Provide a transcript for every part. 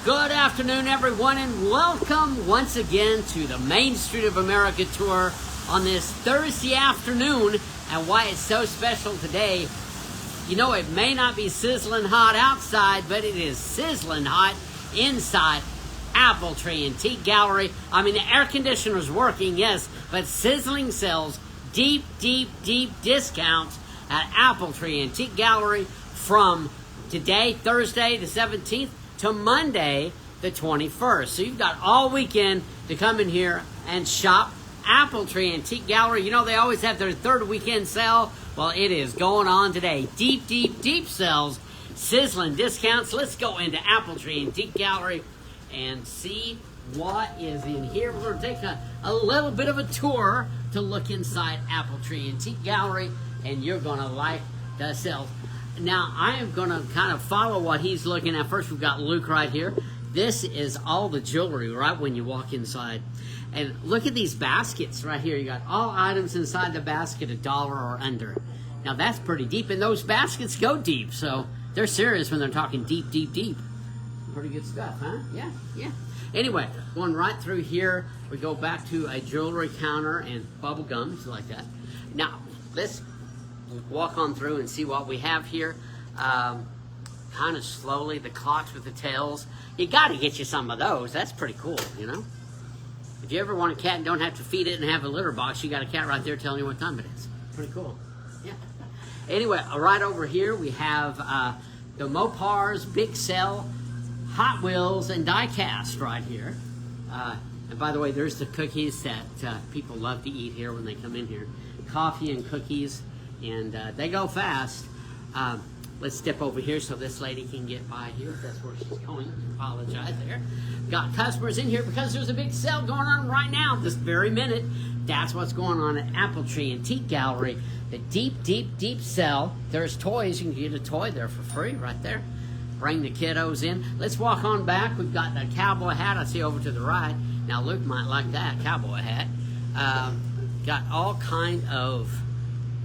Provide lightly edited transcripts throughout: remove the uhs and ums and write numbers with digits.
Good afternoon, everyone, and welcome once again to the Main Street of America tour on this Thursday afternoon. And why it's so special today, you know, it may not be sizzling hot outside, but it is sizzling hot inside Apple Tree Antique Gallery. I mean, the air conditioner's working, yes, but Sizzlin Sales deep discounts at Apple Tree Antique Gallery from today, Thursday the 17th, to Monday the 21st. So you've got all weekend to come in here and shop Apple Tree Antique Gallery. You know, they always have their third weekend sale. Well, it is going on today. Deep sales, sizzling discounts. Let's go into Apple Tree Antique Gallery and see what is in here. We're going to take a little bit of a tour to look inside Apple Tree Antique Gallery, and you're going to like the sales. Now, I am going to kind of follow what he's looking at. First, we've got Luke right here. This is all the jewelry right when you walk inside. And look at these baskets right here. You got all items inside the basket, $1 or under. Now, that's pretty deep, and those baskets go deep, so they're serious when they're talking deep. Pretty good stuff, huh? Yeah. Anyway, going right through here, we go back to a jewelry counter and bubble gums like that. Now, let's walk on through and see what we have here. Kind of slowly, the clocks with the tails. You got to get you some of those. That's pretty cool, you know. If you ever want a cat and don't have to feed it and have a litter box, you got a cat right there telling you what time it is. Pretty cool. Yeah. Anyway, right over here we have the Mopar's Big Sale Hot Wheels and die cast right here. And by the way, there's the cookies that people love to eat here when they come in here. Coffee and cookies. And they go fast. Let's step over here so this lady can get by here. If that's where she's going. Apologize there. Got customers in here because there's a big sale going on right now, this very minute. That's what's going on at Apple Tree Antique Gallery. The deep sale. There's toys. You can get a toy there for free right there. Bring the kiddos in. Let's walk on back. We've got the cowboy hat I see over to the right. Now, Luke might like that cowboy hat. Got all kind of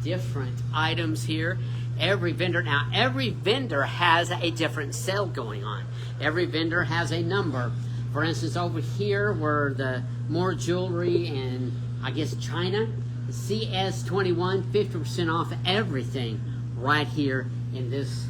different items here. Every vendor has a different sale going on. Every vendor has a number. For instance, over here where the more jewelry and I guess China, CS21, 50% off everything right here in this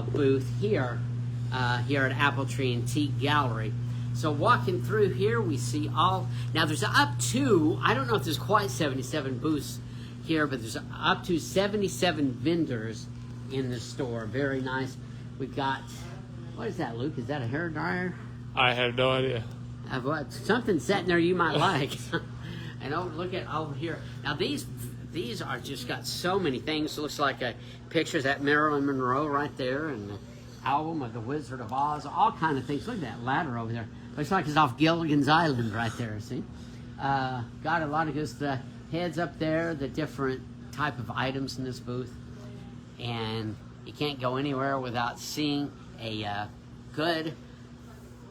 booth here at Apple Tree Antique Gallery. So walking through here, we see all, now there's up to, I don't know if there's quite 77 booths here, but there's up to 77 vendors in the store. Very nice. We've got, what is that, Luke? Is that a hair dryer? I have no idea. Something sitting there you might like. And look at over here. Now these are just got so many things. It looks like a pictures at Marilyn Monroe right there, and the album of The Wizard of Oz, all kind of things. Look at that ladder over there. Looks like it's off Gilligan's Island right there, see? Got a lot of just the heads up there, the different type of items in this booth. And you can't go anywhere without seeing a good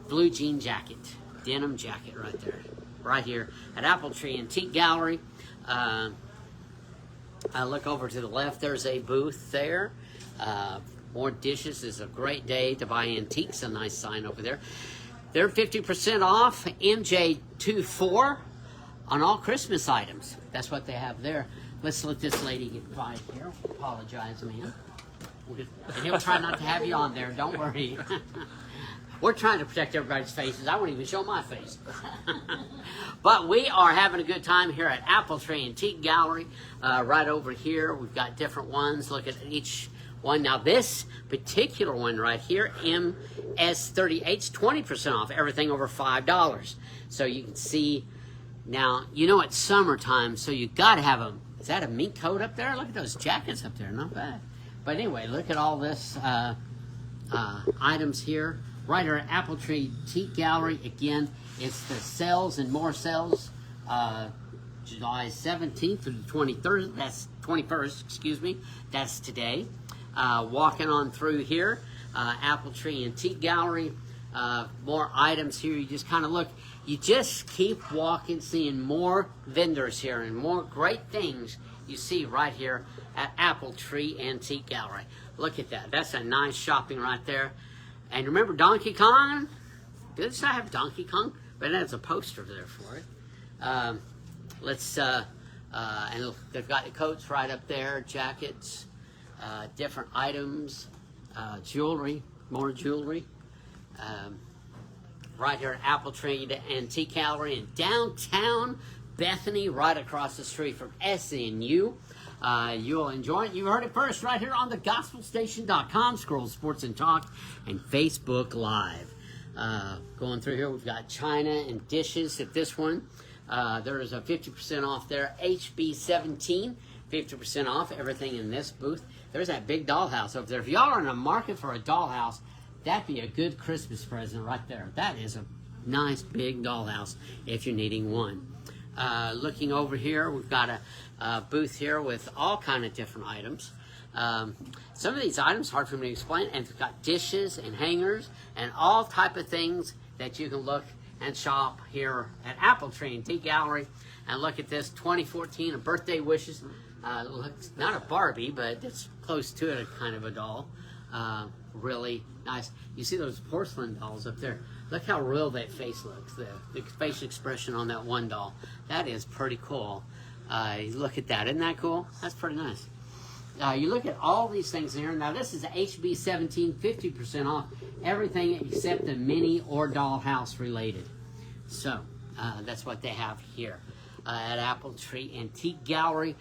blue jean jacket, denim jacket right there, right here at Apple Tree Antique Gallery. I look over to the left, there's a booth there. More dishes. This is a great day to buy antiques. A nice sign over there. They're 50% off MJ24 on all Christmas items. That's what they have there. Let's let this lady get by here. Apologize, man. And he'll try not to have you on there. Don't worry. We're trying to protect everybody's faces. I won't even show my face. But we are having a good time here at Apple Tree Antique Gallery. Right over here, we've got different ones. Look at each one. Now, this particular one right here, MS38's 20% off everything over $5. So you can see. Now, you know it's summertime, so you got to have a, is that a mink coat up there? Look at those jackets up there, not bad. But anyway, look at all this items here. Right here at Apple Tree Antique Gallery. Again, it's the sales and more sales. July 17th through the 23rd, that's 21st, excuse me. That's today. Walking on through here, Apple Tree Antique Gallery. More items here. You just kind of look. You just keep walking, seeing more vendors here and more great things you see right here at Apple Tree Antique Gallery. Look at that. That's a nice shopping right there. And remember Donkey Kong? Does I have Donkey Kong? But it has a poster there for it. And they've got coats right up there, jackets, different items, jewelry, more jewelry. Right here at Apple Tree Antique Gallery in downtown Bethany, right across the street from SNU. You'll enjoy it. You heard it first right here on the gospelstation.com, Scroll Sports and Talk, and Facebook Live. Going through here, we've got china and dishes at this one. There is a 50% off there. HB17, 50% off everything in this booth. There's that big dollhouse over there. If y'all are in a market for a dollhouse, that'd be a good Christmas present right there. That is a nice big dollhouse if you're needing one. Looking over here, we've got a booth here with all kind of different items. Some of these items hard for me to explain, and we've got dishes and hangers and all type of things that you can look and shop here at Apple Tree Antique Gallery. And look at this 2014, a birthday wishes. Looks not a Barbie, but it's close to it, a kind of a doll. Really nice. You see those porcelain dolls up there? Look how real that face looks. The face expression on that one doll. That is pretty cool. Look at that. Isn't that cool? That's pretty nice. You look at all these things here. Now this is HB17, 50% off everything except the mini or dollhouse related. So that's what they have here at Apple Tree Antique Gallery.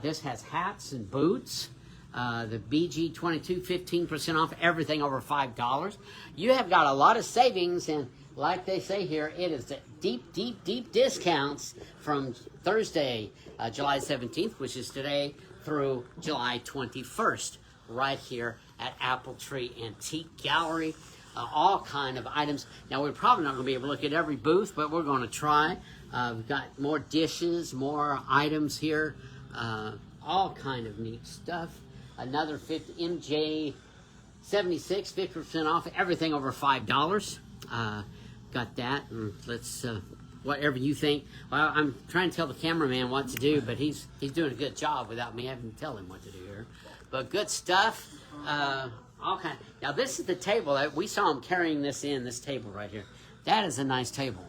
This has hats and boots. The BG22, 15% off everything over $5. You have got a lot of savings, and like they say here, it is deep, deep, deep discounts from Thursday, July 17th, which is today, through July 21st, right here at Apple Tree Antique Gallery. All kind of items. Now, we're probably not going to be able to look at every booth, but we're going to try. We've got more dishes, more items here, all kind of neat stuff. Another MJ76, 50% off everything over $5. Got that. And let's whatever you think. Well, I'm trying to tell the cameraman what to do, but he's doing a good job without me having to tell him what to do here. But good stuff. All kind. Now this is the table that we saw him carrying this table right here. That is a nice table.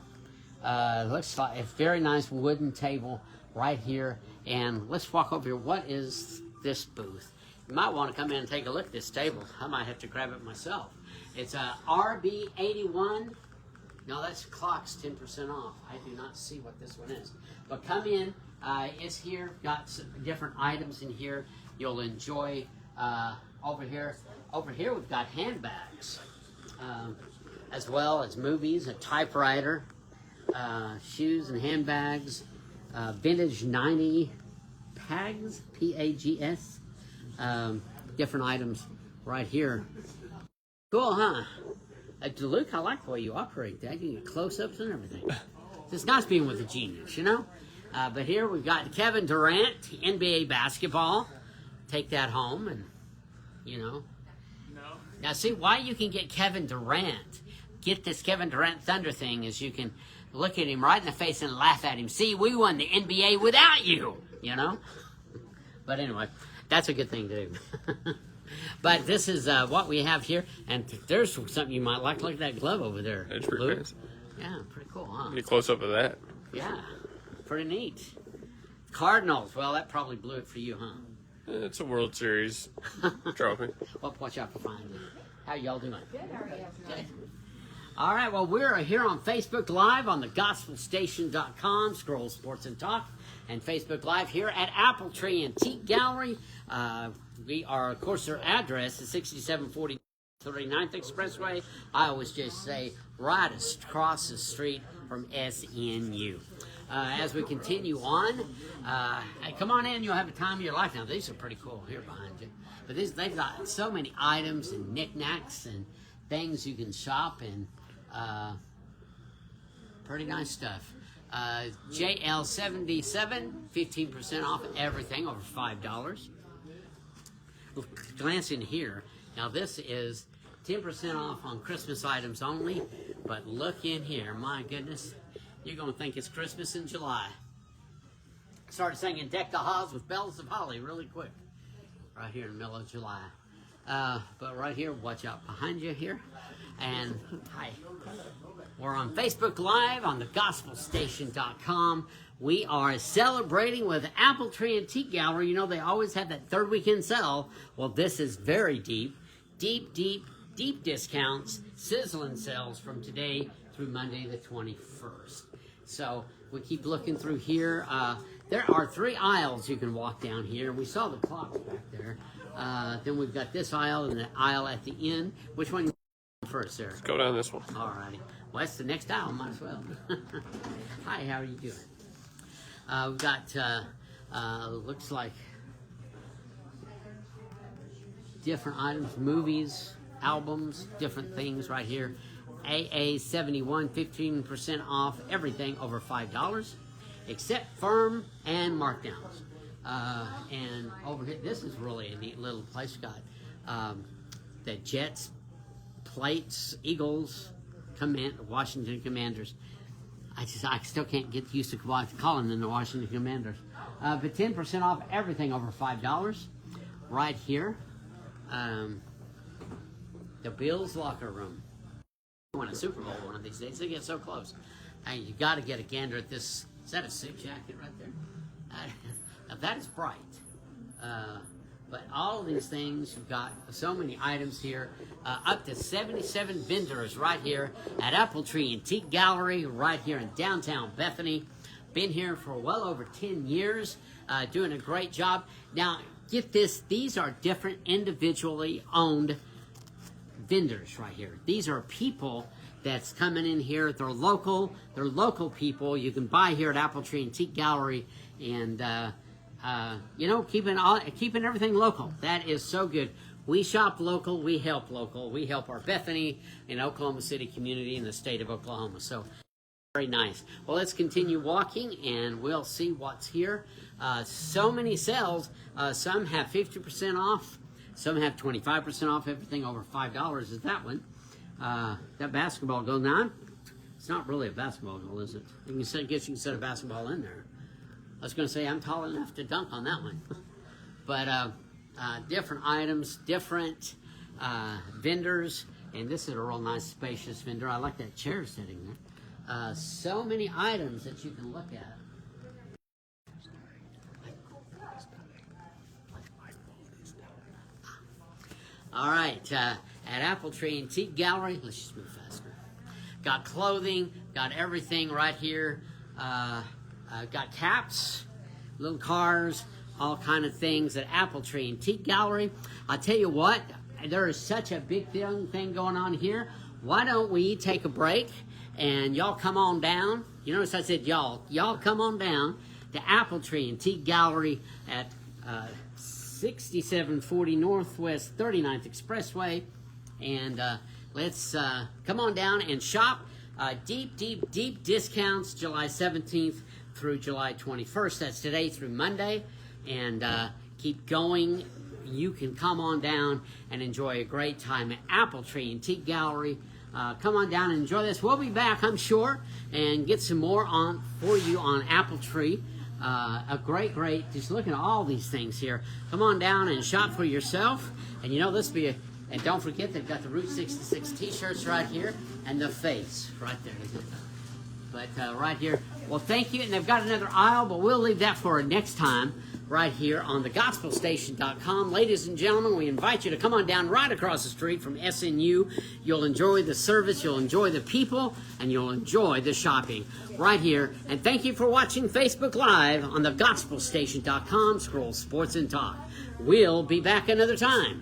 Looks like a very nice wooden table right here. And let's walk over here. What is this booth? You might want to come in and take a look at this table. I might have to grab it myself. It's a RB81. No, that's clocks 10% off. I do not see what this one is. But come in. It's here. Got some different items in here. You'll enjoy over here. Over here we've got handbags, as well as movies, a typewriter, shoes and handbags, vintage 90 Pags, P-A-G-S. Different items right here. Cool, huh? Luke, I like the way you operate that. You get close-ups and everything. It's nice being with a genius, you know? But here we've got Kevin Durant, NBA basketball. Take that home and, you know. No. Now, see, why you can get Kevin Durant, get this Kevin Durant Thunder thing, is you can look at him right in the face and laugh at him. See, we won the NBA without you, you know? But anyway, that's a good thing to do. But this is what we have here, and there's something you might like. Look at that glove over there. That's pretty Luke. fancy. Yeah, pretty cool, huh? Get close up of that. Yeah, pretty neat. Cardinals. Well, that probably blew it for you, huh? It's a World Series trophy. Well, watch out for finding it. How y'all doing? Good, how are you? Good. All right, well, we're here on Facebook Live on the gospelstation.com, Scroll Sports and Talk, and Facebook Live here at Apple Tree Antique Gallery. We are, of course, their address is 6740 39th Expressway. I always just say right across the street from SNU. As we continue on, hey, come on in, you'll have a time of your life. Now, these are pretty cool here behind you. But they've got so many items and knickknacks and things you can shop and pretty nice stuff. JL77, 15% off everything over $5. Glance in here. Now this is 10% off on Christmas items only, but look in here. My goodness, you're going to think it's Christmas in July. Started singing Deck the Halls with Bells of Holly really quick. Right here in the middle of July. But right here, watch out behind you here. And hi, we're on Facebook Live on the gospelstation.com. We are celebrating with Apple Tree Antique Gallery. You know, they always have that third weekend sale. Well, this is very deep discounts, Sizzlin Sales from today through Monday the 21st. So we keep looking through here. There are 3 aisles you can walk down here. We saw the clocks back there. Then we've got this aisle and the aisle at the end. Which one first, sir? Let's go down this one. All righty. Well, that's the next aisle. Might as well. Hi, how are you doing? We've got, looks like different items, movies, albums, different things right here. AA 71, 15% off everything over $5, except firm and markdowns. And over here, this is really a neat little place. Got the Jets, plates, Eagles, Washington Commanders. I still can't get used to calling them the Washington Commanders. But 10% off everything over $5. Right here, the Bills locker room. Win a Super Bowl one of these days. They get so close. And you got to get a gander at this. Is that a suit jacket right there? Now that is bright. But all of these things, you've got so many items here. Up to 77 vendors right here at Apple Tree Antique Gallery right here in downtown Bethany. Been here for well over 10 years, doing a great job. Now, get this. These are different individually owned vendors right here. These are people that's coming in here. They're local people. You can buy here at Apple Tree Antique Gallery, and you know, keeping everything local. That is so good. We shop local, we help local, we help our Bethany and Oklahoma City community in the state of Oklahoma. So very nice. Well, let's continue walking and we'll see what's here. So many sales. Some have 50% off. Some have 25% off. Everything over $5 is that one. That basketball goal. Now, it's not really a basketball goal, is it? I guess you can set a basketball in there. I was going to say I'm tall enough to dunk on that one. But different items, different vendors. And this is a real nice, spacious vendor. I like that chair sitting there. So many items that you can look at. All right, at Apple Tree Antique Gallery, let's just move faster. Got clothing, got everything right here. Got caps, little cars, all kind of things at Apple Tree Antique Gallery. I'll tell you what, there is such a big thing going on here. Why don't we take a break and y'all come on down? You notice I said y'all come on down to Apple Tree Antique Gallery at 6740 Northwest 39th Expressway, and let's come on down and shop. Deep discounts July 17th through July 21st. That's today through Monday, and keep going. You can come on down and enjoy a great time at Apple Tree Antique Gallery. Come on down and enjoy this. We'll be back, I'm sure, and get some more on for you on Apple Tree. A great, just looking at all these things here. Come on down and shop for yourself. And you know, and don't forget, they've got the Route 66 t-shirts right here, and the face right there, isn't it? But right here, well, thank you. And they've got another aisle, but we'll leave that for next time right here on thegospelstation.com. Ladies and gentlemen, we invite you to come on down right across the street from SNU. You'll enjoy the service, you'll enjoy the people, and you'll enjoy the shopping right here. And thank you for watching Facebook Live on thegospelstation.com. Scroll Sports and Talk. We'll be back another time.